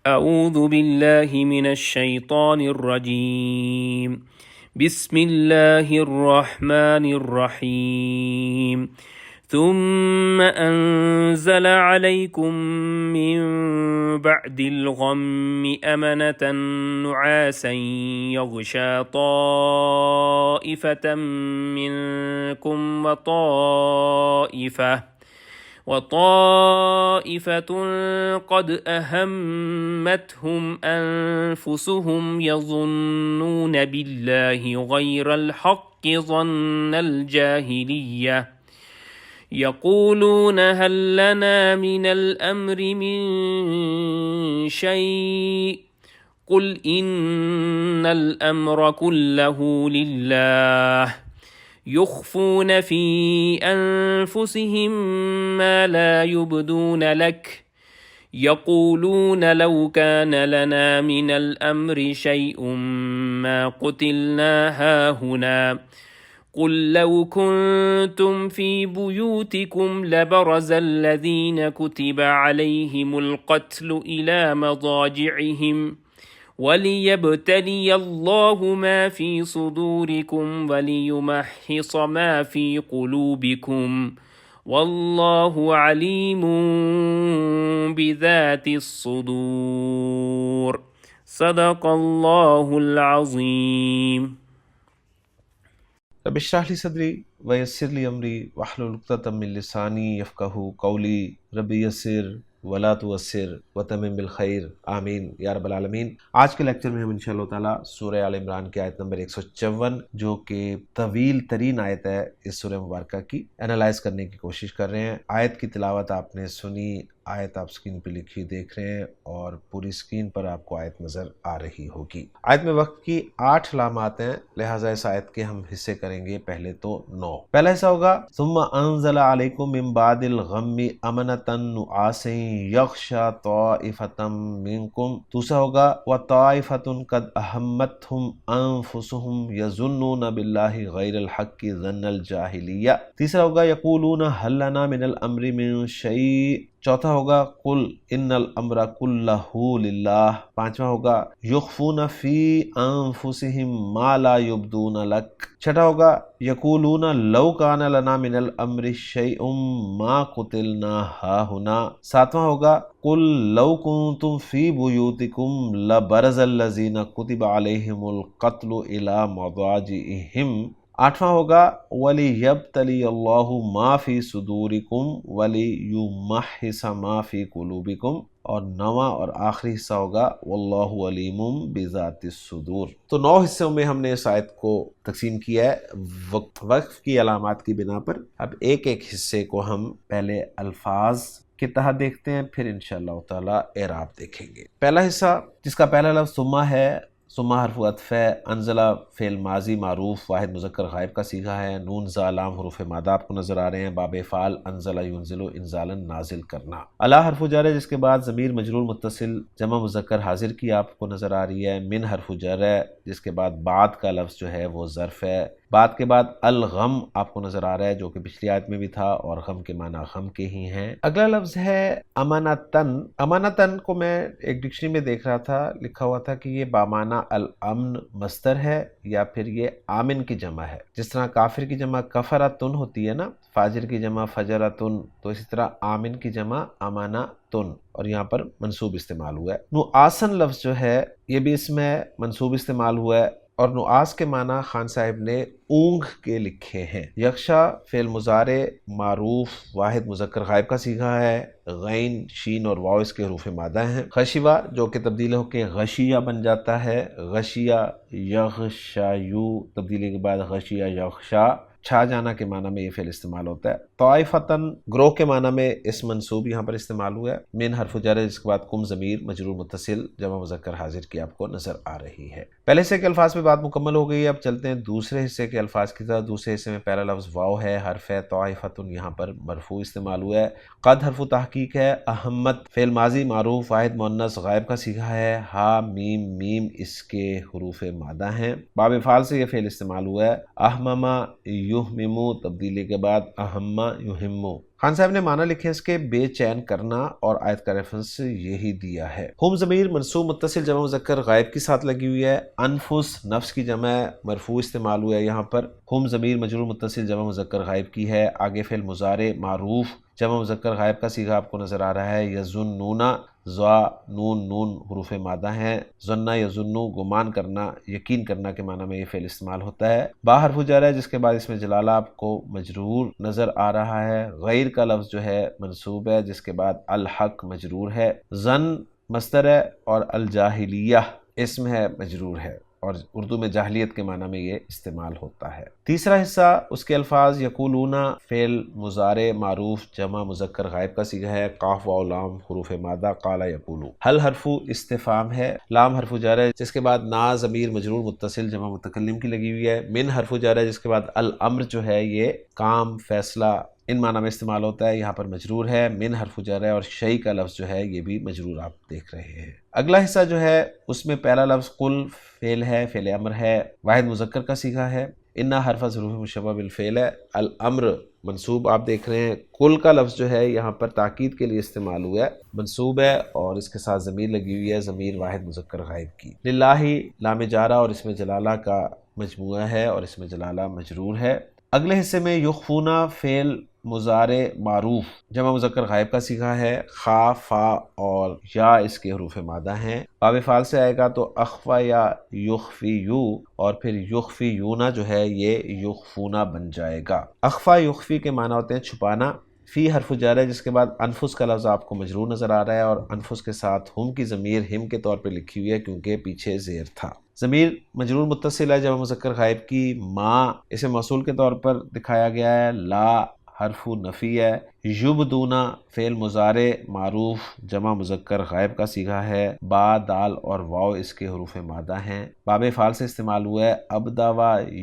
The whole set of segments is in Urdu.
اعوذ باللہ من الشیطان الرجیم بسم اللہ الرحمن الرحیم ثم انزل عليكم من بعد الغم أمنة نعاسا يغشى طائفة منكم وطائفة قد أهمتهم أنفسهم يظنون بالله غير الحق ظن الجاهلية يقولون هل لنا من الأمر من شيء قل إن الأمر كله لله يخفون في أنفسهم ما لا يبدون لك يقولون لو كان لنا من الأمر شيء ما قتلنا هاهنا قل لو كنتم في بيوتكم لبرز الذين كتب عليهم القتل إلى مضاجعهم وليبتلي الله ما في صدوركم وليمحص ما في قلوبكم والله عليم بذات الصدور صدق الله العظيم. رب اشرح لي صدري ويسر لي امري واحلل عقدة من لساني يفقهوا قولي رب يسر ولا تعسر وتمم بالخیر آمین یا رب العالمین. آج کے لیکچر میں ہم انشاءاللہ تعالی سورہ آل عمران کی آیت نمبر 154 جو کہ طویل ترین آیت ہے اس سورہ مبارکہ کی انالائز کرنے کی کوشش کر رہے ہیں. آیت کی تلاوت آپ نے سنی، آیت آپ سکرین پہ لکھی دیکھ رہے ہیں اور پوری سکرین پر آپ کو آیت نظر آ رہی ہوگی. آیت میں وقت کی 8 علامات ہیں، لہٰذا اس آیت کے ہم حصے کریں گے. پہلے تو 9. پہلا حصہ ہوگا ثم انزل علیکم من بعد الغم امنة نعاسا یغشی طائفة منکم. دوسرا ہوگا وطائفة قد اہمتهم انفسهم یظنون باللہ غیر الحق ظن الجاہلیہ. تیسرا ہوگا یقولون هل لنا من الامر من شیء. چوتھا ہوگا قل ان الامر کلہ للہ. پانچواں ہوگا یخفون فی انفسہم ما لا یبدون لک. چھٹا ہوگا یقولون لو کان لنا من الامر شیء ما قتلنا ہاہنا. ساتواں ہوگا قل لو کنتم فی بیوتکم لبرز الذین کتب علیہم القتل الی مضاجعہم. آٹھواں ہوگا وَلِيَبْتَلِيَ اللَّهُ مَا فِي صُدُورِكُمْ وَلِيُمَحِّصَ مَا فِي قُلُوبِكُمْ. اور نواں اور آخری حصہ ہوگا وَاللَّهُ عَلِيمٌ بِذَاتِ الصُّدُورِ. تو 9 حصوں میں ہم نے اس آیت کو تقسیم کیا ہے وقف کی علامات کی بنا پر. اب ایک ایک حصے کو ہم پہلے الفاظ کے تحت دیکھتے ہیں، پھر انشاءاللہ تعالی اعراب دیکھیں گے. پہلا حصہ جس کا پہلا لفظ ثم ہے، ثم حرف عطف ہے، انزلہ فعل ماضی معروف واحد مذکر غائب کا صیغہ ہے، نون زا لام حروف مادہ آپ کو نظر آ رہے ہیں. باب فعل انزلہ ینزل انزالا نازل کرنا. الا حرف جر ہے جس کے بعد ضمیر مجرور متصل جمع مذکر حاضر کی آپ کو نظر آ رہی ہے. من حرف جر ہے جس کے بعد بعد کا لفظ جو ہے وہ ظرف ہے. بعد کے بعد الغم آپ کو نظر آ رہا ہے جو کہ پچھلی آیت میں بھی تھا اور غم کے معنی غم کے ہی ہیں. اگلا لفظ ہے امانتن. امانتن کو میں ایک ڈکشنری میں دیکھ رہا تھا، لکھا ہوا تھا کہ یہ بامعنی الامن مصدر ہے یا پھر یہ آمن کی جمع ہے. جس طرح کافر کی جمع کفرتن ہوتی ہے نا، فاجر کی جمع فجرتن، تو اسی طرح آمن کی جمع امانتن، اور یہاں پر منصوب استعمال ہوا ہے. نعاسن لفظ جو ہے یہ بھی اس میں منصوب استعمال ہوا ہے اور نعاس کے معنی خان صاحب نے اونگ کے لکھے ہیں. یغشا فعل مضارع معروف واحد مذکر غائب کا صیغہ ہے، غین شین اور واو اس کے حروف مادہ ہیں. غشیوا جو کہ تبدیل ہو کے غشیہ بن جاتا ہے، غشیہ یغشایو تبدیلی کے بعد غشیہ یغشا، چھا جانا کے معنی میں یہ فعل استعمال ہوتا ہے. طائفتن گروہ کے معنی میں اس منصوب یہاں پر استعمال ہوا ہے. من حرف جر جس کے بعد کم ضمیر مجرور متصل جمع مذکر حاضر کی آپ کو نظر آ رہی ہے. پہلے حصے کے الفاظ پہ بات مکمل ہو گئی ہے. اب چلتے ہیں دوسرے حصے کے الفاظ کی طرف. دوسرے حصے میں پہلا لفظ واو ہے، حرف ہے. طائفتن یہاں پر مرفوع استعمال ہوا ہے. قد حرف تحقیق ہے. احمد فعل ماضی معروف واحد مؤنث غائب کا صیغہ ہے. ہا میم میم اس کے حروف مادہ ہیں. باب فعل سے یہ فعل استعمال ہوا ہے. احمما یہممو تبدیلی کے بعد اہما یہمو، خان صاحب نے معنی لکھے اس کے بے چین کرنا اور آیت کا ریفرنس یہی دیا ہے۔ ہم ضمیر منصوب متصل جمع مذکر غائب کے ساتھ لگی ہوئی ہے، انفس نفس کی جمع مرفوع استعمال ہوا ہے یہاں پر، ہم ضمیر مجرور متصل جمع مذکر غائب کی ہے، آگے فعل مضارع معروف جمع مذکر غائب کا صیغہ آپ کو نظر آ رہا ہے، یظنون ضا نون نون حروف مادہ ہیں، ظن یظنو گمان کرنا یقین کرنا کے معنی میں یہ فعل استعمال ہوتا ہے، با حرف جر ہے جس کے بعد اس میں جلالہ آپ کو مجرور نظر آ رہا ہے، غیر کا لفظ جو ہے منصوب ہے جس کے بعد الحق مجرور ہے، ظن مصدر ہے اور الجاہلیہ اسم ہے مجرور ہے، اور اردو میں جاہلیت کے معنی میں یہ استعمال ہوتا ہے۔ تیسرا حصہ اس کے الفاظ یقولون فعل مضارع معروف جمع مذکر غائب کا صیغہ ہے، قاف واو لام حروف مادہ، قال یقولو، ہل حرف استفہام ہے، لام حرف جر ہے جس کے بعد نا ضمیر مجرور متصل جمع متکلم کی لگی ہوئی ہے، من حرف جر ہے جس کے بعد الامر جو ہے یہ کام فیصلہ ان معنی میں استعمال ہوتا ہے، یہاں پر مجرور ہے، من حرف جر ہے، اور شیء کا لفظ جو ہے یہ بھی مجرور آپ دیکھ رہے ہیں۔ اگلا حصہ جو ہے اس میں پہلا لفظ قل فعل ہے، فعل امر ہے، واحد مذکر کا صیغہ ہے، انا حرف ظروف مشبہ بالفعل ہے، الامر منصوب آپ دیکھ رہے ہیں، قل کا لفظ جو ہے یہاں پر تاکید کے لیے استعمال ہوا ہے، منصوب ہے اور اس کے ساتھ ضمیر لگی ہوئی ہے، ضمیر واحد مذکر غائب کی، للہ لام جارہ اور اس میں جلالہ کا مجموعہ ہے اور اس میں جلالہ مجرور ہے۔ اگلے حصے میں یخفونا فعل مضارع معروف جمع مذکر غائب کا صیغہ ہے، خا فا اور یا اس کے حروف مادہ ہیں، باب فعل سے آئے گا تو اخفا یا یخفی یو اور پھر یخفی یونا جو ہے یہ یخفونا بن جائے گا۔ اخفا یخفی کے معنی ہوتے ہیں چھپانا، فی حرف جر ہے جس کے بعد انفس کا لفظ آپ کو مجرور نظر آ رہا ہے اور انفس کے ساتھ ہم کی ضمیر ہم کے طور پہ لکھی ہوئی ہے کیونکہ پیچھے زیر تھا، ضمیر مجرور متصل ہے جمع مذکر غائب کی، ما اسے موصول کے طور پر دکھایا گیا ہے، لا حرف نفی ہے، یبدونا فعل مضارع معروف جمع مذکر غائب کا صیغہ ہے، با دال اور واو اس کے حروف مادہ ہیں، باب فعل سے استعمال ہوا ہے، ابدا و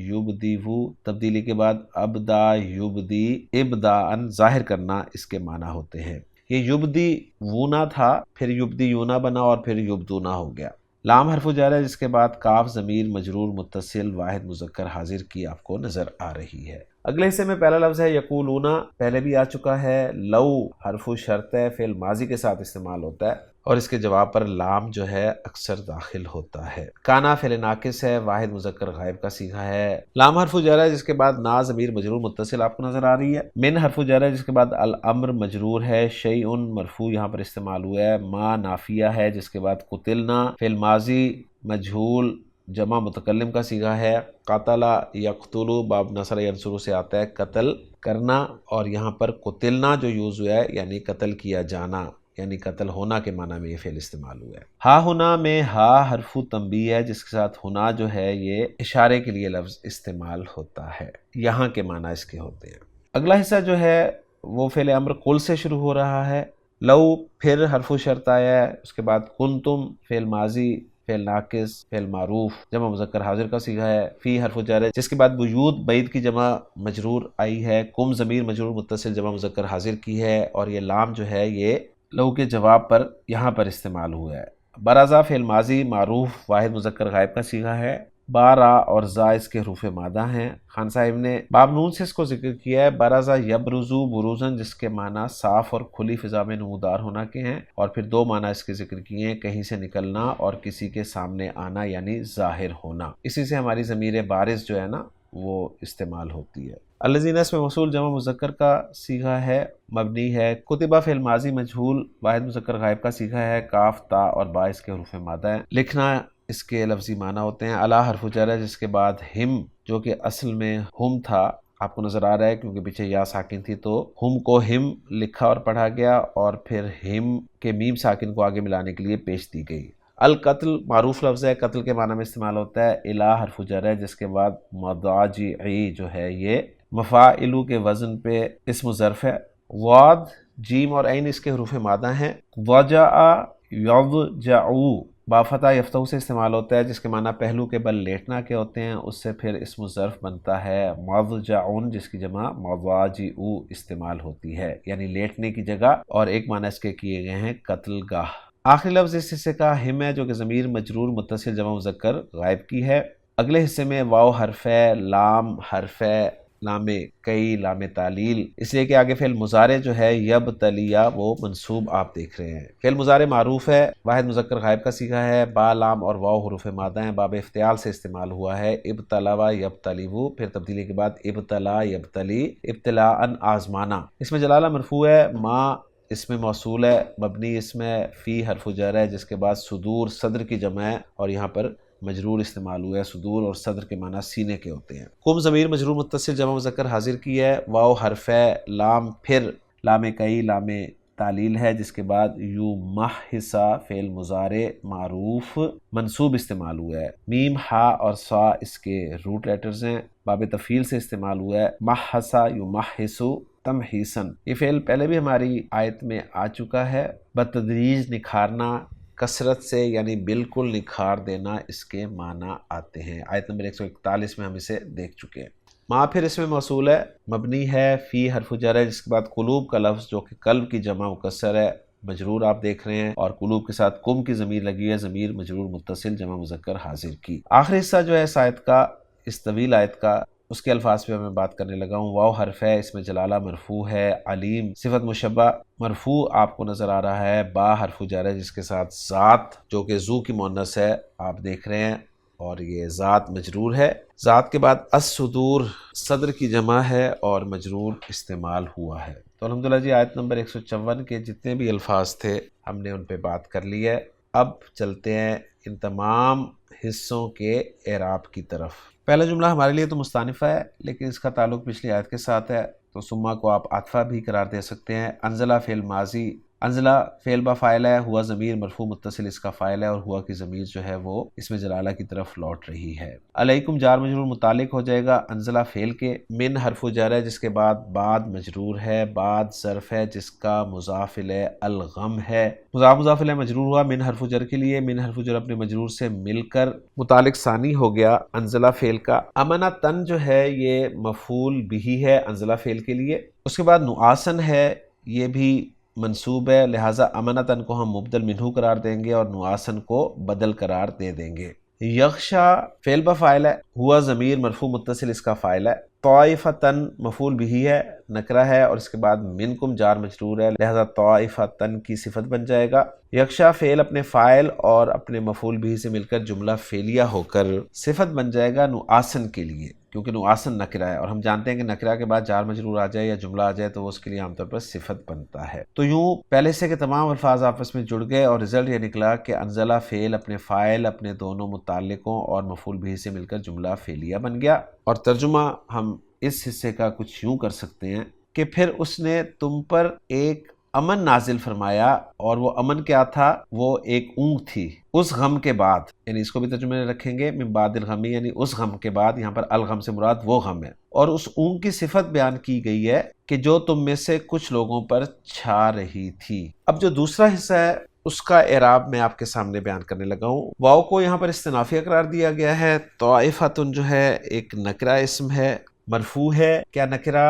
یبدیو تبدیلی کے بعد ابدا یبدی ابداءً ظاہر کرنا اس کے معنی ہوتے ہیں، یہ یبدی وونا تھا پھر یبدی یونا بنا اور پھر یبدونا ہو گیا۔ لام حرف جر ہے جس کے بعد کاف ضمیر مجرور متصل واحد مذکر حاضر کی آپ کو نظر آ رہی ہے۔ اگلے حصے میں پہلا لفظ ہے یقولون، پہلے بھی آ چکا ہے، لو حرف شرط ہے، فعل ماضی کے ساتھ استعمال ہوتا ہے اور اس کے جواب پر لام جو ہے اکثر داخل ہوتا ہے۔ کانا فعل ناقص ہے، واحد مذکر غائب کا صیغہ ہے، لام حرف جر ہے جس کے بعد نا ضمیر مجرور متصل آپ کو نظر آ رہی ہے، من حرف جر ہے جس کے بعد الامر مجرور ہے، شیء مرفوع یہاں پر استعمال ہوا ہے، ما نافیہ ہے جس کے بعد قتلنا فعل ماضی مجہول جمع متکلم کا صیغہ ہے، قاتل یقتل باب نصر ینصر سے آتا ہے قتل کرنا، اور یہاں پر قتلنا جو یوز ہوا ہے یعنی قتل کیا جانا یعنی قتل ہونا کے معنی میں یہ فعل استعمال ہوا ہے۔ ہا ہنا میں ہا حرف تنبیہ ہے جس کے ساتھ ہنا جو ہے یہ اشارے کے لیے لفظ استعمال ہوتا ہے، یہاں کے معنی اس کے ہوتے ہیں۔ اگلا حصہ جو ہے وہ فعل امر قل سے شروع ہو رہا ہے، لو پھر حرف شرط آیا ہے، اس کے بعد کنتم فعل ماضی فعل ناقص فعل معروف جمع مذکر حاضر کا صیغہ ہے، فی حرف جر ہے جس کے بعد وجود بعید کی جمع مجرور آئی ہے، کم ضمیر مجرور متصل جمع مذکر حاضر کی ہے، اور یہ لام جو ہے یہ لو کے جواب پر یہاں پر استعمال ہوا ہے۔ برازا فعل ماضی معروف واحد مذکر غائب کا صیغہ ہے، بارا اور زا اس کے حروف مادہ ہیں، خان صاحب نے باب نون سے اس کو ذکر کیا ہے، برازا یبرزو بروزن جس کے معنی صاف اور کھلی فضا میں نمودار ہونا کے ہیں، اور پھر دو معنی اس کے ذکر کیے ہیں، کہیں سے نکلنا اور کسی کے سامنے آنا یعنی ظاہر ہونا، اسی سے ہماری ضمیر بارز جو ہے نا وہ استعمال ہوتی ہے۔ الذین اس میں موصول جمع مذکر کا صیغہ ہے، مبنی ہے، کتبہ فعل ماضی مجہول واحد مذکر غائب کا صیغہ ہے، کاف تا اور با اس کے حروف مادہ ہیں، لکھنا اس کے لفظی معنی ہوتے ہیں، الا حرف جر ہے جس کے بعد ہم جو کہ اصل میں ہم تھا آپ کو نظر آ رہا ہے کیونکہ پیچھے یا ساکن تھی تو ہم کو ہم لکھا اور پڑھا گیا، اور پھر ہم کے میم ساکن کو آگے ملانے کے لیے پیش دی گئی۔ القتل معروف لفظ ہے، قتل کے معنی میں استعمال ہوتا ہے، الا حرف جر ہے جس کے بعد مضاجعی جو ہے یہ مفاعلو کے وزن پہ اسم ظرف ہے، واد جیم اور عین اس کے حروف مادہ ہیں، وجع یضجعو بافتح یفتح سے استعمال ہوتا ہے جس کے معنی پہلو کے بل لیٹنا کے ہوتے ہیں، اس سے پھر اسم ظرف بنتا ہے مضجعون جس کی جمع مضاجعو استعمال ہوتی ہے یعنی لیٹنے کی جگہ، اور ایک معنی اس کے کیے گئے ہیں قتل گاہ۔ آخری لفظ اس حصے کا ہم ہے جو کہ ضمیر مجرور متصل جمع مذکر غائب کی ہے۔ اگلے حصے میں واو حرف ہے، لام حرف ہے، لام کئی لام تعلیل، اس لیے کہ آگے فعل مضارع جو ہے یبتلیا وہ منصوب آپ دیکھ رہے ہیں۔ فعل مضارع معروف ہے، واحد مذکر غائب کا صیغہ ہے، با لام اور واو حروف مادہ ہیں، باب افتعال سے استعمال ہوا ہے، ابتلا یبتلیو، پھر تبدیلی کے بعد ابتلا یبتلی، ابتلاء آزمانا۔ اس میں جلالہ مرفوع ہے، ما اس میں موصول ہے، مبنی اس میں فی حرف جر ہے، جس کے بعد صدور صدر کی جمع ہے اور یہاں پر مجرور استعمال ہوا ہے، صدور اور صدر کے معنی سینے کے ہوتے ہیں۔ کم ضمیر مجرور متصل جمع مذکر حاضر کی ہے، واو حرف ہے، لام پھر لام کئی لام تعلیل ہے، جس کے بعد یو محسا فعل مضارع معروف منصوب استعمال ہوا ہے، میم ہا اور سا اس کے روٹ لیٹرز ہیں، باب تفعیل سے استعمال ہوا ہے، محسا یو محسو تمحیسن۔ یہ فعل پہلے بھی ہماری آیت میں آ چکا ہے، بتدریج نکھارنا، کثرت سے یعنی بالکل نکھار دینا اس کے معنی آتے ہیں۔ آیت نمبر 141 میں ہم اسے دیکھ چکے ہیں۔ ما پھر اس میں موصول ہے، مبنی ہے، فی حرف جر ہے، جس کے بعد قلوب کا لفظ جو کہ قلب کی جمع مکسر ہے، مجرور آپ دیکھ رہے ہیں، اور قلوب کے ساتھ کم کی ضمیر لگی ہے، ضمیر مجرور متصل جمع مذکر حاضر کی۔ آخری حصہ جو ہے اس آیت کا، اس طویل آیت کا، اس کے الفاظ پہ میں بات کرنے لگا ہوں۔ واو حرف ہے، اس میں جلالہ مرفوع ہے، علیم صفت مشبہ مرفوع آپ کو نظر آ رہا ہے، با حرف جر ہے، جس کے ساتھ ذات جو کہ ذو کی مؤنث ہے آپ دیکھ رہے ہیں، اور یہ ذات مجرور ہے، ذات کے بعد الصدور صدر کی جمع ہے اور مجرور استعمال ہوا ہے۔ تو الحمدللہ جی آیت نمبر 154 کے جتنے بھی الفاظ تھے ہم نے ان پہ بات کر لی ہے۔ اب چلتے ہیں ان تمام حصوں کے اعراب کی طرف۔ پہلا جملہ ہمارے لیے تو مستانفہ ہے، لیکن اس کا تعلق پچھلی آیت کے ساتھ ہے، تو ثم کو آپ عاطفہ بھی قرار دے سکتے ہیں۔ انزلہ فعل ماضی، انزلہ فعل با فاعل ہے، ہوا ضمیر مرفوع متصل اس کا فاعل ہے، اور ہوا کی ضمیر جو ہے وہ اس میں جلالہ کی طرف لوٹ رہی ہے۔ علیکم جار مجرور متعلق ہو جائے گا انزلہ فعل کے، من حرف جر ہے، جس کے بعد مجرور ہے، بعد ظرف ہے جس کا مضاف الیہ الغم ہے، مضاف الیہ مجرور ہوا من حرف جر کے لیے، من حرف جر اپنے مجرور سے مل کر متعلق ثانی ہو گیا انزلہ فعل کا۔ امنہ تن جو ہے یہ مفعول بہ ہے انزلہ فعل کے لیے، اس کے بعد نعاسن ہے، یہ بھی منصوب ہے، لہٰذا امنتن کو ہم مبدل منہو قرار دیں گے اور نعاسن کو بدل قرار دے دیں گے۔ یغشا فعل با فاعل ہے، ہوا ضمیر مرفوع متصل اس کا فاعل ہے، طائفتن مفعول بہ ہے، نکرہ ہے، اور اس کے بعد منکم جار مجرور ہے، لہذا طائفتن کی صفت بن جائے گا۔ یغشا فعل اپنے فاعل اور اپنے مفعول بہ سے مل کر جملہ فعلیہ ہو کر صفت بن جائے گا نعاسن کے لیے، کیونکہ نعاسن نکرہ ہے، اور ہم جانتے ہیں کہ نکرہ کے بعد جار مجرور آ جائے یا جملہ آ جائے تو وہ اس کے لیے عام طور پر صفت بنتا ہے۔ تو یوں پہلے سے کے تمام الفاظ آپس میں جڑ گئے، اور رزلٹ یہ نکلا کہ انزلہ فعل اپنے فاعل اپنے دونوں متعلقوں اور مفعول بہ سے مل کر جملہ فعلیہ بن گیا۔ اور ترجمہ ہم اس حصے کا کچھ یوں کر سکتے ہیں کہ پھر اس نے تم پر ایک امن نازل فرمایا، اور وہ امن کیا تھا؟ وہ ایک اونگ تھی، اس غم کے بعد، یعنی اس کو بھی ترجمے میں رکھیں گے من بعد الغم، یعنی اس غم کے بعد، یہاں پر الغم سے مراد وہ غم ہے، اور اس اونگ کی صفت بیان کی گئی ہے کہ جو تم میں سے کچھ لوگوں پر چھا رہی تھی۔ اب جو دوسرا حصہ ہے اس کا اعراب میں آپ کے سامنے بیان کرنے لگا ہوں۔ واو کو یہاں پر استنافیہ قرار دیا گیا ہے، طائفتن جو ہے ایک نکرہ اسم ہے، مرفوع ہے، کیا نکرہ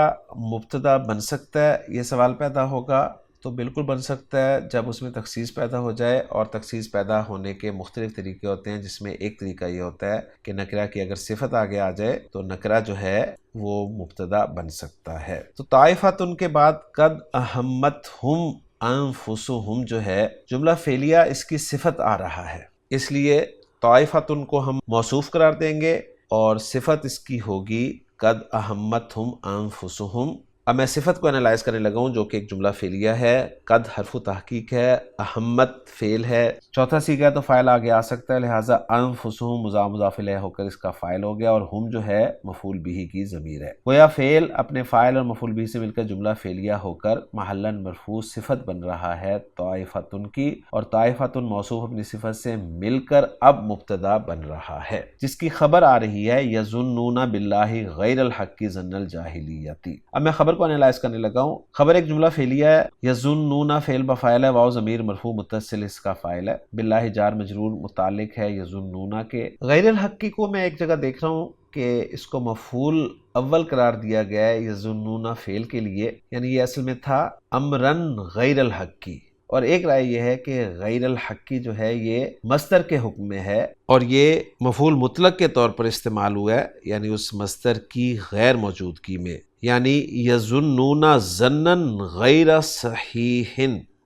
مبتدا بن سکتا ہے؟ یہ سوال پیدا ہوگا۔ تو بالکل بن سکتا ہے جب اس میں تخصیص پیدا ہو جائے، اور تخصیص پیدا ہونے کے مختلف طریقے ہوتے ہیں، جس میں ایک طریقہ یہ ہوتا ہے کہ نکرہ کی اگر صفت آگے آ جائے تو نکرہ جو ہے وہ مبتدا بن سکتا ہے۔ تو طائفتن کے بعد قد اہمتہم انفسہم جو ہے جملہ فعلیہ اس کی صفت آ رہا ہے، اس لیے طائفتن کو ہم موصوف قرار دیں گے اور صفت اس کی ہوگی قد اہمتہم انفسہم۔ اب میں صفت کو انالائز کرنے لگا ہوں، جو کہ ایک جملہ فعلیہ ہے، قد حرف تحقیق ہے، اہمت فعل ہے، چوتھا صیغہ ہے تو فاعل آگے آ سکتا ہے، لہٰذا انفسہم مضاف الیہ ہو کر اس کا فاعل ہو گیا، اور ہم جو ہے مفعول بہ کی ضمیر ہے، گویا فعل اپنے فاعل اور مفعول بہ سے مل کر جملہ فعلیہ ہو کر محلاً مرفوع صفت بن رہا ہے طائفتن کی، اور طائفتن موصوف اپنی صفت سے مل کر اب مبتدا بن رہا ہے، جس کی خبر آ رہی ہے یظنون باللہ غیر الحق ظن الجاہلیتی۔ اب میں خبر کو انالائز کرنے لگا ہوں۔ خبر ایک جملہ فعلیہ ہے، یظنون فعل بفاعل ہے، واو ضمیر مرفوع متصل اس کا فاعل ہے، باللہ جار مجرور متعلق ہے یظنون کے۔ غیر الحق کو میں ایک جگہ دیکھ رہا ہوں کہ اس کو مفعول اول قرار دیا گیا ہے یظنون فعل کے لیے، یعنی یہ اصل میں تھا امرن غیر الحق کی، اور ایک رائے یہ ہے کہ غیر الحق جو ہے یہ مصدر کے حکم میں ہے اور یہ مفعول مطلق کے طور پر استعمال ہوا ہے، یعنی اس مصدر کی غیر موجودگی میں، یعنی یظنون ظنا غیر صحیح،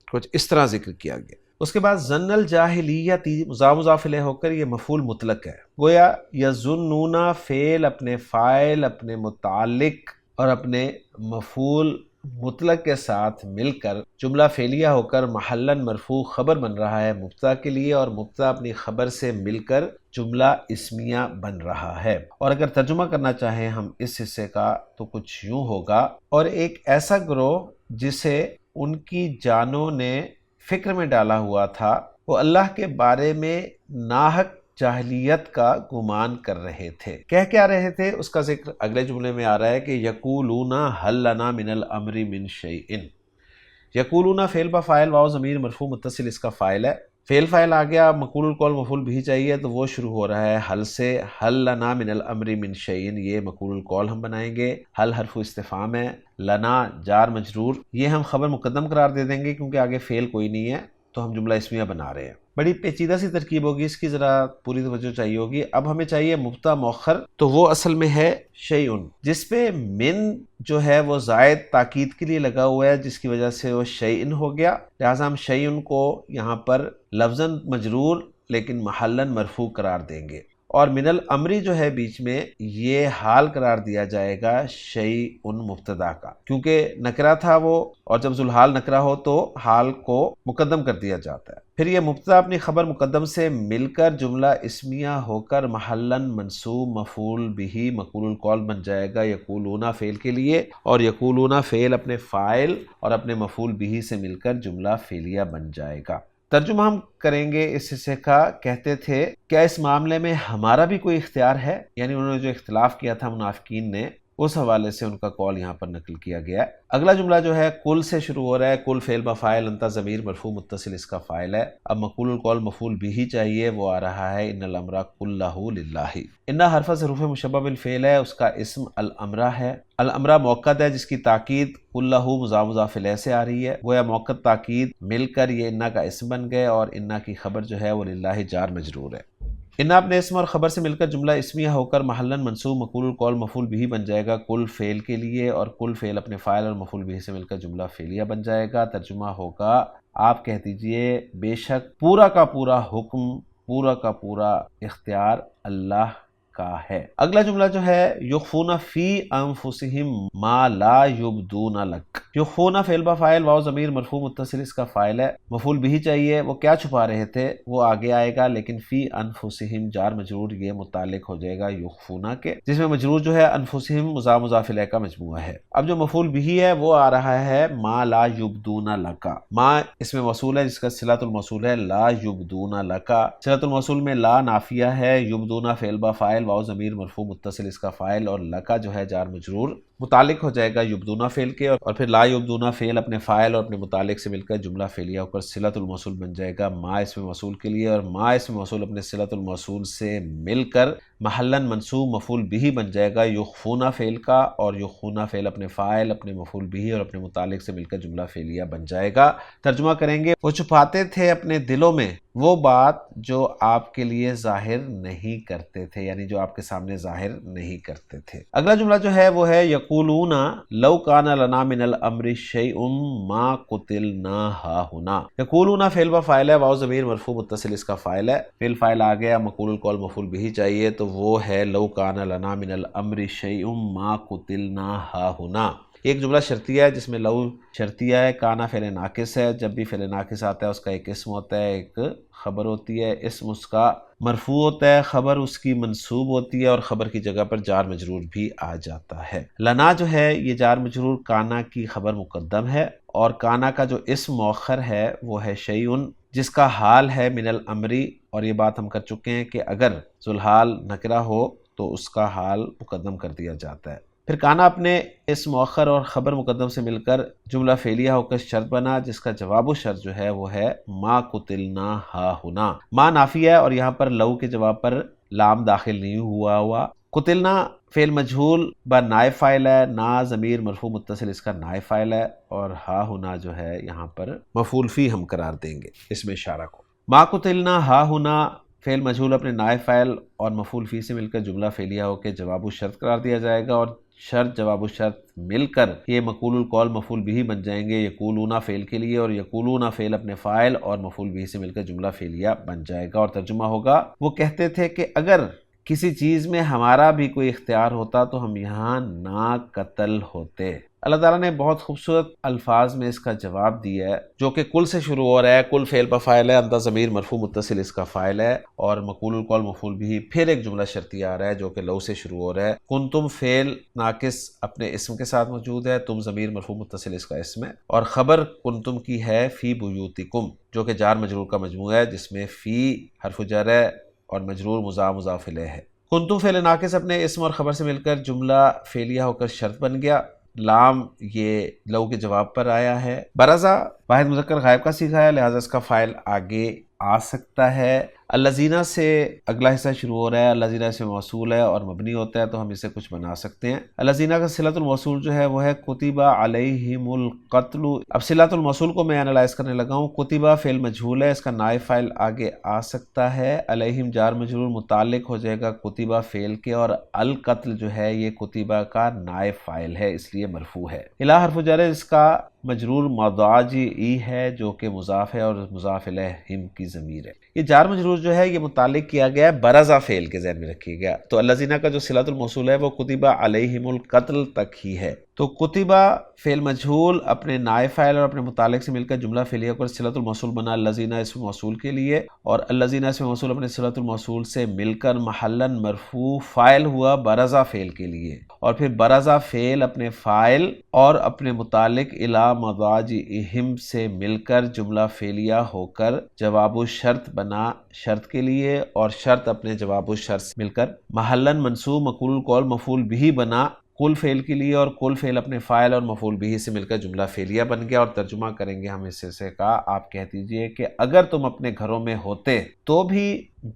کچھ اس طرح ذکر کیا گیا۔ اس کے بعد ظن الجاہلیتی مضاف الیہ ہو کر یہ مفعول مطلق ہے، گویا یظنون فعل اپنے فاعل، اپنے متعلق اور اپنے مفعول مطلق کے ساتھ مل کر جملہ فعلیہ ہو کر محلاً مرفوع خبر بن رہا ہے مبتدا کے لیے، اور مبتدا اپنی خبر سے مل کر جملہ اسمیہ بن رہا ہے۔ اور اگر ترجمہ کرنا چاہیں ہم اس حصے کا تو کچھ یوں ہوگا، اور ایک ایسا گروہ جسے ان کی جانوں نے فکر میں ڈالا ہوا تھا، وہ اللہ کے بارے میں ناحق جاہلیت کا گمان کر رہے تھے۔ کہہ کیا رہے تھے اس کا ذکر اگلے جملے میں آ رہا ہے کہ یقولون هل لنا من الامر من شیء۔ یقولون فعل با فاعل واو ضمیر مرفوع متصل اس کا فاعل ہے، فعل فاعل آ گیا، مقول القول مفعول بھی چاہیے تو وہ شروع ہو رہا ہے حل سے، حل لنا من الامر من شیء، یہ مقول القول ہم بنائیں گے، حل حرف استفہام ہے، لنا جار مجرور، یہ ہم خبر مقدم قرار دے دیں گے کیونکہ آگے فعل کوئی نہیں ہے تو ہم جملہ اسمیہ بنا رہے ہیں۔ بڑی پیچیدہ سی ترکیب ہوگی، اس کی ذرا پوری توجہ چاہیے ہوگی۔ اب ہمیں چاہیے مبتدا مؤخر، تو وہ اصل میں ہے شیء، جس پہ من جو ہے وہ زائد تاکید کے لیے لگا ہوا ہے، جس کی وجہ سے وہ شیء ہو گیا، لہٰذا ہم شیء کو یہاں پر لفظاً مجرور لیکن محلاً مرفوع قرار دیں گے، اور من الامری جو ہے بیچ میں یہ حال قرار دیا جائے گا شیء مبتدا کا، کیونکہ نکرہ تھا وہ، اور جب ذوالحال نکرہ ہو تو حال کو مقدم کر دیا جاتا ہے۔ پھر یہ مبتدا اپنی خبر مقدم سے مل کر جملہ اسمیہ ہو کر محلاً منصوب مفعول بہ مقول القول بن جائے گا یقولون فعل کے لیے، اور یقولون فعل اپنے فاعل اور اپنے مفعول بہ سے مل کر جملہ فعلیہ بن جائے گا۔ ترجمہ ہم کریں گے اس حصے کا۔ کہتے تھے کیا اس معاملے میں ہمارا بھی کوئی اختیار ہے، یعنی انہوں نے جو اختلاف کیا تھا منافقین نے، اس حوالے سے ان کا قول یہاں پر نقل کیا گیا ہے۔ اگلا جملہ جو ہے کل سے شروع ہو رہا ہے، کل فعل با فاعل، انت ضمیر مرفوع متصل اس کا فاعل ہے۔ اب مقول القول مفعول بھی چاہیے، وہ آ رہا ہے ان الامر کلہ للہ۔ ان حرف ظروف مشبہ بالفعل ہے، اس کا اسم الامر ہے۔ الامر موقد ہے جس کی تاکید کلہ مضاف الیہ سے آ رہی ہے، گویا موقد تاکید مل کر یہ انا کا اسم بن گئے، اور انا کی خبر جو ہے وہ للہ جار مجرور ہے۔ انا اپنے اسم اور خبر سے مل کر جملہ اسمیہ ہو کر محلاً منصوب مقول القول مفعول بھی بن جائے گا کل فعل کے لیے، اور کل فعل اپنے فاعل اور مفعول بھی سے مل کر جملہ فعلیہ بن جائے گا۔ ترجمہ ہوگا آپ کہہ دیجئے بے شک پورا کا پورا حکم، پورا کا پورا اختیار اللہ کا ہے۔ اگلا جملہ جو ہے یخفون فی انفسہم ما لا یبدون لک۔ یخفون فعل با فاعل واو ضمیر مرفوع متصل اس کا فاعل ہے، مفعول بھی چاہیے، وہ کیا چھپا رہے تھے وہ آگے آئے گا، لیکن فی انفسہم جار مجرور یہ متعلق ہو جائے گا یخفون کے، جس میں مجرور جو ہے انفسہم مضاف الیہ کا مجموعہ ہے۔ اب جو مفعول بھی ہے وہ آ رہا ہے ما لا یبدون لک۔ ما اس میں موصول ہے جس کا صلۃ الموصول ہے لا یبدون لک، صلۃ الموصول میں لا نافیہ ہے، یبدون فعل با فاعل واو ضمیر مرفوع متصل اس کا فاعل، اور لکا جو ہے جار مجرور متعلق ہو جائے گا یبدونا فعل کے، اور پھر لا یبدونا فعل اپنے فاعل اور اپنے متعلق سے مل کر جملہ فعلیہ ہو کر صلۃ الموصول بن جائے گا ما اسم موصول کے لیے، اور ما اسم موصول اپنے صلۃ الموصول سے مل کر محلاً منصوب مفعول بھی بن جائے گا یخفون فعل کا، اور یخفون فعل اپنے فاعل اپنے مفعول بھی اور اپنے متعلق سے مل کر جملہ فعلیہ بن جائے گا۔ ترجمہ کریں گے وہ چھپاتے تھے اپنے دلوں میں وہ بات جو آپ کے لیے ظاہر نہیں کرتے تھے، یعنی جو آپ کے سامنے ظاہر نہیں کرتے تھے۔ اگلا جملہ جو ہے وہ ہے یقولون لو کان لنا من الامر شیء ما قتلنا ہاہنا۔ یقولون فعل با فاعل ہے، واو ضمیر مرفوع متصل اس کا فاعل ہے، فعل فاعل آ گیا، مقول القول مفعول بھی چاہیے تو وہ ہے لو کان لنا من الامر شیء ما قتلنا ہاہنا۔ ایک جملہ شرطیہ ہے جس میں لو شرطیہ ہے، کانا فعل ناقص ہے، جب بھی فعل ناقص آتا ہے اس کا ایک اسم ہوتا ہے ایک خبر ہوتی ہے، اسم اس کا مرفوع ہوتا ہے، خبر اس کی منصوب ہوتی ہے، اور خبر کی جگہ پر جار مجرور بھی آ جاتا ہے۔ لنا جو ہے یہ جار مجرور کانا کی خبر مقدم ہے، اور کانا کا جو اسم مؤخر ہے وہ ہے شیء جس کا حال ہے من الامری، اور یہ بات ہم کر چکے ہیں کہ اگر ذوالحال نکرہ ہو تو اس کا حال مقدم کر دیا جاتا ہے۔ پھر کانا اپنے اس مؤخر اور خبر مقدم سے مل کر جملہ فعلیہ ہو کر شرط بنا، جس کا جواب و شرط جو ہے وہ ہے ما قتلنا ہاہنا۔ ما نافی ہے اور یہاں پر لو کے جواب پر لام داخل نہیں ہوا۔ قتلنا فعل مجہول با نائب فاعل ہے، نا ضمیر مرفوع متصل اس کا نائب فاعل ہے، اور ہا ہونا جو ہے یہاں پر مفعول فی ہم قرار دیں گے اس میں اشارہ کو۔ ما قتلنا ہا ہونا فعل مجہول اپنے نائب فاعل اور مفعول فی سے مل کر جملہ فعلیہ ہو کے جواب الشرط قرار دیا جائے گا، اور شرط جواب الشرط مل کر یہ مقول القول مفعول بھی بن جائیں گے یقولون فعل کے لیے، اور یقولون فعل اپنے فاعل اور مفعول بھی سے مل کر جملہ فعلیہ بن جائے گا۔ اور ترجمہ ہوگا، وہ کہتے تھے کہ اگر کسی چیز میں ہمارا بھی کوئی اختیار ہوتا تو ہم یہاں نہ قتل ہوتے۔ اللہ تعالیٰ نے بہت خوبصورت الفاظ میں اس کا جواب دیا ہے، جو کہ کل سے شروع ہو رہا ہے۔ کل فعل پر فاعل ہے، انت ضمیر مرفوع متصل اس کا فاعل ہے، اور مقول القول مفعول بھی، پھر ایک جملہ شرطی آ رہا ہے جو کہ لو سے شروع ہو رہا ہے۔ کنتم فعل ناقص اپنے اسم کے ساتھ موجود ہے، تم ضمیر مرفوع متصل اس کا اسم ہے، اور خبر کنتم کی ہے فی بیوتکم، جو کہ جار مجرور کا مجموعہ ہے، جس میں فی حرف جر ہے اور مجرور مضاف الیہ ہے۔ کنتم فعل ناقص اپنے اسم اور خبر سے مل کر جملہ فعلیہ ہو کر شرط بن گیا۔ لام یہ لو کے جواب پر آیا ہے۔ برزا واحد مذکر غائب کا صیغہ ہے، لہٰذا اس کا فاعل آگے آ سکتا ہے۔ الذین سے اگلا حصہ شروع ہو رہا ہے، الذین سے موصول ہے اور مبنی ہوتا ہے، تو ہم اسے کچھ بنا سکتے ہیں۔ الذین کا صلۃ الموصول جو ہے وہ ہے کتب علیہم القتل۔ اب صلۃ الموصول کو میں انالائز کرنے لگا ہوں۔ کتب فعل مجہول ہے، اس کا نائب فاعل آگے آ سکتا ہے۔ علیہم جار مجرور متعلق ہو جائے گا کتب فعل کے، اور القتل جو ہے یہ کتب کا نائب فاعل ہے، اس لیے مرفوع ہے۔ الا حرف جر ہے، اس کا مجرور مضاجعی ہے جو کہ مضاف ہے، اور مضاف الیہم کی ضمیر ہے۔ یہ جار مجرور جو ہے یہ متعلق کیا گیا ہے برزا فعل کے، ذہن میں رکھیے گا۔ تو الذین کا جو صلۃ الموصول ہے وہ کتب علیہم القتل تک ہی ہے۔ تو کتبہ فعل مجہول اپنے نائب فاعل اور اپنے متعلق سے مل کر جملہ فعلیہ پر صلۃ الموصول بنا الذین اسم موصول کے لیے، اور الذین اسم موصول اپنے صلۃ الموصول سے مل کر محلاً مرفوع فاعل ہوا برزا فعل کے لیے، اور پھر برزا فعل اپنے فاعل اور اپنے متعلق الی مضاجعہم سے مل کر جملہ فعلیہ ہو کر جواب الشرط بنا شرط کے لیے، اور شرط اپنے جواب الشرط سے مل کر محلاً منصوب مقول القول مفعول بھی بنا کل فعل کے لیے، اور کل فعل اپنے فاعل اور مفعول بھی سے مل کر جملہ فعلیہ بن گیا۔ اور ترجمہ کریں گے ہم اس حصے کا۔ آپ کہہ دیجئے کہ اگر تم اپنے گھروں میں ہوتے تو بھی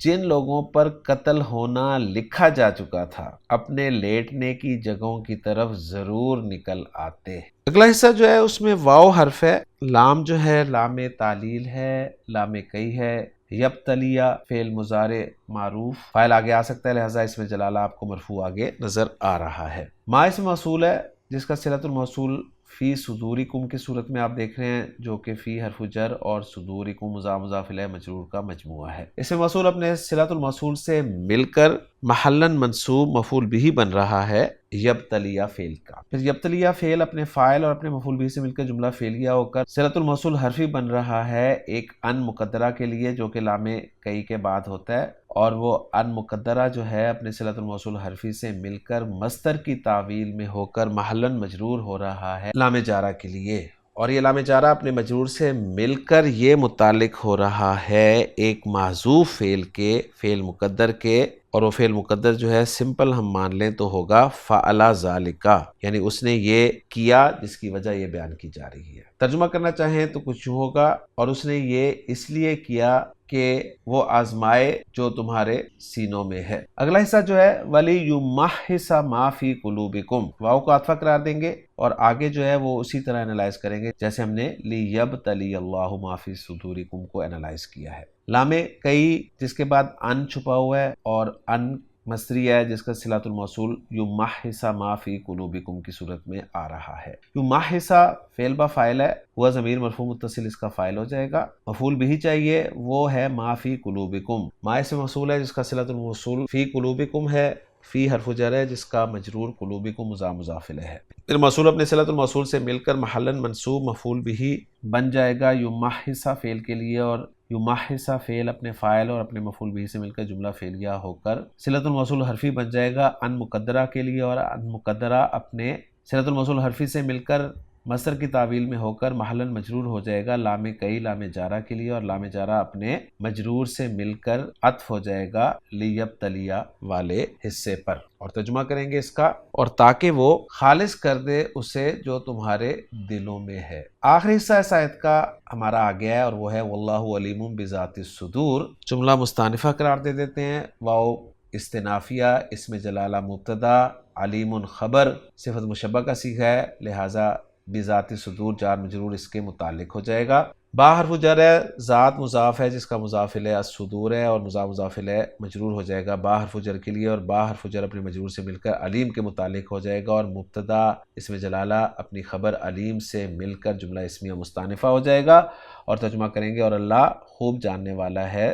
جن لوگوں پر قتل ہونا لکھا جا چکا تھا اپنے لیٹنے کی جگہوں کی طرف ضرور نکل آتے۔ اگلا حصہ جو ہے اس میں واو حرف ہے، لام جو ہے لام تعلیل ہے، لام کئی ہے، یبتلیہ فعل مضارع معروف، فاعل آگے آ سکتا ہے، لہٰذا اس میں جلالہ آپ کو مرفوع آگے نظر آ رہا ہے۔ ما اسم موصول ہے، جس کا صلۃ الموصول فی صدورکم کی صورت میں آپ دیکھ رہے ہیں، جو کہ فی حرف جر اور صدورکم مضاف الیہ مجرور کا مجموعہ ہے۔ اسم موصول اپنے صلۃ الموصول سے مل کر محلاً منصوب مفعول بھی بن رہا ہے یبتلیہ فعل کا۔ پھر یبتلیہ فعل اپنے فاعل اور اپنے مفعول بھی سے مل کر جملہ فعلیہ ہو کر صلۃ الموصول حرفی بن رہا ہے ایک ان مقدرہ کے لیے، جو کہ لام کئی کے بعد ہوتا ہے، اور وہ ان مقدرہ جو ہے اپنے صلۃ الموصول حرفی سے مل کر مصدر کی تعویل میں ہو کر محلاً مجرور ہو رہا ہے لام جارہ کے لیے، اور یہ لام جارہ اپنے مجرور سے مل کر یہ متعلق ہو رہا ہے ایک محذوف فعل کے، فعل مقدر کے، اور وہ فعل مقدر جو ہے سمپل ہم مان لیں تو ہوگا فعل ذالک، یعنی اس نے یہ کیا جس کی وجہ یہ بیان کی جا رہی ہے۔ ترجمہ کرنا چاہیں تو کچھ یوں ہوگا، اور اس نے یہ اس لیے کیا کہ وہ آزمائے جو تمہارے سینوں میں ہے۔ اگلا حصہ جو ہے وَلِيُمَحِّصَ مَا فِي قُلُوبِكُمْ، واو کو عطفہ قرار دیں گے، اور آگے جو ہے وہ اسی طرح انالائز کریں گے جیسے ہم نے لِيَبْتَلِيَ اللَّهُ مَا فِي صُدُورِكُمْ کو انالائز کیا ہے۔ لام کئی جس کے بعد ان چھپا ہوا ہے، اور ان مصدری ہے جس کا صلۃ الموصول یمحص ما فی قلوبکم کی صورت میں آ رہا ہے۔ یمحص فعل با فاعل ہے، ہوا ضمیر مرفوع متصل اس کا فاعل ہو جائے گا، مفعول بھی چاہیے، وہ ہے ما فی قلوبکم۔ ما اسم موصول ہے جس کا صلۃ الموصول فی قلوبکم ہے، فی حرف جر ہے جس کا مجرور قلوبکم مضاف الیہ ہے۔ پھر موصول اپنے صلۃ الموصول سے مل کر محلاً منصوب مفعول بھی بن جائے گا یمحص فعل کے لیے، اور یمحص فعل اپنے فاعل اور اپنے مفعول بھی سے مل کر جملہ فعلیہ ہو کر صلۃ الموصول حرفی بن جائے گا ان مقدرہ کے لیے، اور ان مقدرہ اپنے صلۃ الموصول حرفی سے مل کر مصدر کی تعویل میں ہو کر محلاً مجرور ہو جائے گا لام کئی لام جارہ کے لیے، اور لام جارہ اپنے مجرور سے مل کر عطف ہو جائے گا لیبتلیہ والے حصے پر۔ اور ترجمہ کریں گے اس کا، اور تاکہ وہ خالص کر دے اسے جو تمہارے دلوں میں ہے۔ آخری حصہ اس آیت کا ہمارا آ گیا ہے، اور وہ ہے واللہ علیم بذات الصدور۔ جملہ مستانفہ قرار دے دیتے ہیں، واو استنافیہ اسم جلالہ مبتدا، علیم خبر، صفت مشبہ کا صیغہ ہے، لہٰذا بذات صدور جار مجرور اس کے متعلق ہو جائے گا۔ با حرف جر ہے، ذات مضاف ہے جس کا مضاف الیہ الصدور ہے اور مضاف الیہ مجرور ہو جائے گا با حرف جر کے لیے، اور با حرف جر اپنے مجرور سے مل کر علیم کے متعلق ہو جائے گا، اور مبتدا اسم جلالہ اپنی خبر علیم سے مل کر جملہ اسمیہ مستانفہ ہو جائے گا، اور ترجمہ کریں گے اور اللہ خوب جاننے والا ہے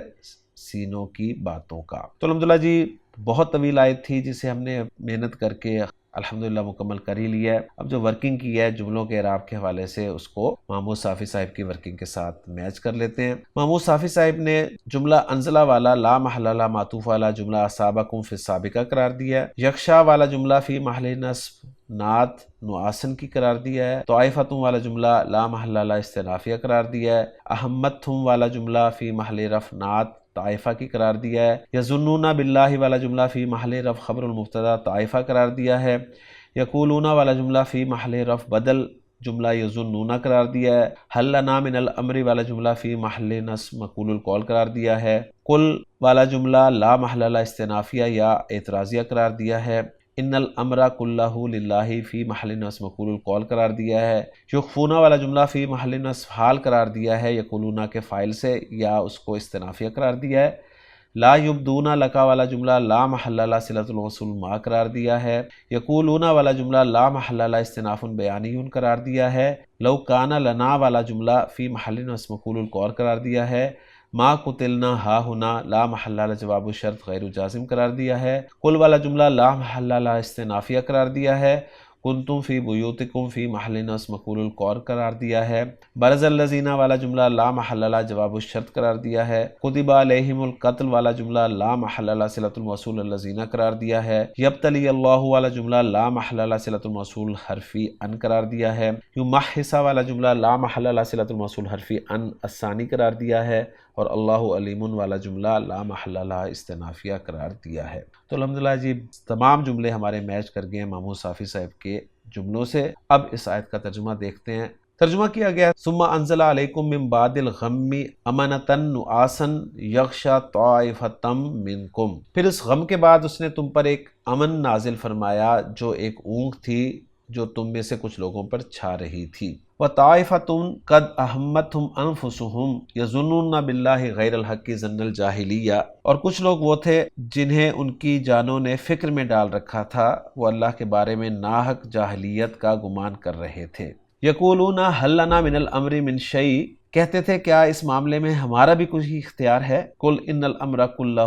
سینوں کی باتوں کا۔ تو الحمدللہ جی بہت طویل آیت تھی جسے ہم نے محنت کر کے الحمدللہ مکمل کر ہی لیا ہے۔ اب جو ورکنگ کی ہے جملوں کے اعراب کے حوالے سے اس کو محمود صافی صاحب کی ورکنگ کے ساتھ میچ کر لیتے ہیں۔ محمود صافی صاحب نے جملہ انزلہ والا لا محل لا معطوف والا جملہ اصابکم فی السابقہ قرار دیا ہے، یخشا والا جملہ فی محل نصب نعت نعاسن کی قرار دیا ہے، طائفتم والا جملہ لا محل لا استنافیہ قرار دیا ہے، احمدتم والا جملہ فی محل رفع نعت طائفہ کی قرار دیا ہے، یظنون باللہ والا جملہ فی محل رفع خبر المبتدا طائفہ قرار دیا ہے، یقولون والا جملہ فی محل رفع بدل جملہ یظنون قرار دیا ہے، حل لنا من الامر والا جملہ فی محل نصب مقول القول قرار دیا ہے، قل والا جملہ لا محل لا استنافیہ یا اعتراضیہ قرار دیا ہے، ان الامر کلہ للہ فی محل نصب مقول القول قرار دیا ہے، یخفون والا جملہ فی محل نصب حال قرار دیا ہے یقولون کے فاعل سے یا اس کو استنافیہ قرار دیا ہے، لا یبدون لکا والا جملہ لا محل لا صلۃ الموصول ما قرار دیا ہے، یقولون والا جملہ لا محل لا استناف بیانی قرار دیا ہے، لو کان لنا والا جملہ فی محل نصب مقول القول قرار دیا ہے، ما قتلنا ہا ہنا لا محل لا جواب الشرط غیر جازم قرار دیا ہے، قل والا جملہ لا محل لا استنافیہ قرار دیا ہے، کنتم فی بیوتکم فی محل نصب مقول القول قرار دیا ہے، برز الذین والا جملہ لا محل لا جواب الشرط قرار دیا ہے، کتب علیہم القتل والا جملہ لا محل لا صلۃ الموصول الذین قرار دیا ہے، یبتلی اللہ والا جملہ لا محل لا صلۃ الموصول حرفی ان قرار دیا ہے، یمحص والا جملہ لا محل لا صلۃ الموصول حرفی ان الثانی قرار دیا ہے، اور اللہ علیم والا جملہ لا محل لا استنافیہ قرار دیا ہے۔ تو الحمدللہ جی تمام جملے ہمارے میچ کر گئے ہیں محمود صافی صاحب کے جملوں سے۔ اب اس آیت کا ترجمہ دیکھتے ہیں۔ ترجمہ کیا گیا ثم انزل علیکم من بعد الغم امنۃ نعاسا یغشی طائفۃ منکم، پھر اس غم کے بعد اس نے تم پر ایک امن نازل فرمایا جو ایک اونگ تھی جو تم میں سے کچھ لوگوں پر چھا رہی تھی، وطائفتم قد اہمتہم انفسہم یظنون باللہ غیر الحق ظن الجاہلیہ، اور کچھ لوگ وہ تھے جنہیں ان کی جانوں نے فکر میں ڈال رکھا تھا، وہ اللہ کے بارے میں ناحق جاہلیت کا گمان کر رہے تھے، یقولون حل لنا من الامر من شیء، کہتے تھے کیا اس معاملے میں ہمارا بھی کچھ اختیار ہے، قل ان الامر کلہ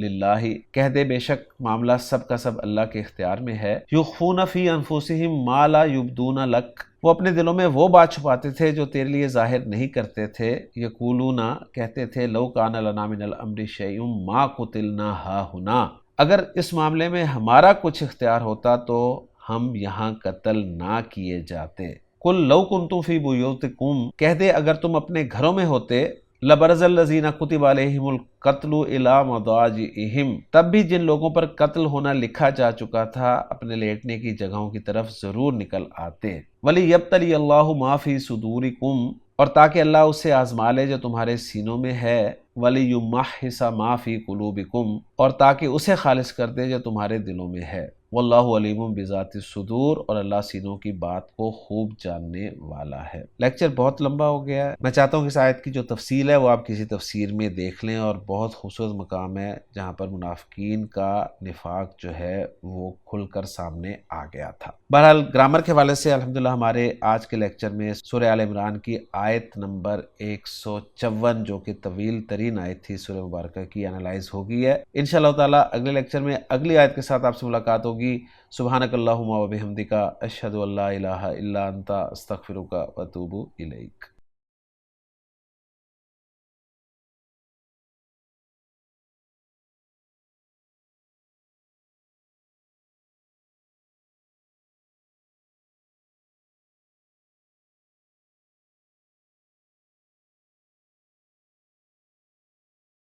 للہ، کہہ دے بے شک معاملہ سب کا سب اللہ کے اختیار میں ہے، یخفون فی انفسہم ما لا یبدون لک، وہ اپنے دلوں میں وہ بات چھپاتے تھے جو تیرے لیے ظاہر نہیں کرتے تھے، یقولون کہتے تھے لو کان لنا من الامر شیء ما قتلنا ہا ہنا، اگر اس معاملے میں ہمارا کچھ اختیار ہوتا تو ہم یہاں قتل نہ کیے جاتے، قل لو کنتم فی بیوتکم، کہہ دے اگر تم اپنے گھروں میں ہوتے، لبرز الذین کتب علیہم القتل الی مضاجعہم، تب بھی جن لوگوں پر قتل ہونا لکھا جا چکا تھا اپنے لیٹنے کی جگہوں کی طرف ضرور نکل آتے، ولیبتلی اللہ ما فی صدورکم، اور تاکہ اللہ اسے آزما لے جو تمہارے سینوں میں ہے، ولیمحص ما فی قلوبکم، اور تاکہ اسے خالص کر دے جو تمہارے دلوں میں ہے، واللہ علیم بذات الصدور، اور اللہ سینوں کی بات کو خوب جاننے والا ہے۔ لیکچر بہت لمبا ہو گیا ہے، میں چاہتا ہوں کہ اس آیت کی جو تفصیل ہے وہ آپ کسی تفسیر میں دیکھ لیں، اور بہت خوبصورت مقام ہے جہاں پر منافقین کا نفاق جو ہے وہ کھل کر سامنے آ گیا تھا۔ بہرحال گرامر کے حوالے سے الحمدللہ ہمارے آج کے لیکچر میں سورہ آل عمران کی آیت نمبر 154 جو کہ طویل ترین آیت تھی سورہ مبارکہ کی انالائز ہو گئی ہے۔ انشاءاللہ تعالی اگلے لیکچر میں اگلی آیت کے ساتھ آپ سے ملاقات ہوگی۔ سبحانک اللہم و بحمدک، اشہد ان لا الہ الا انت، استغفرک و اتوب الیک۔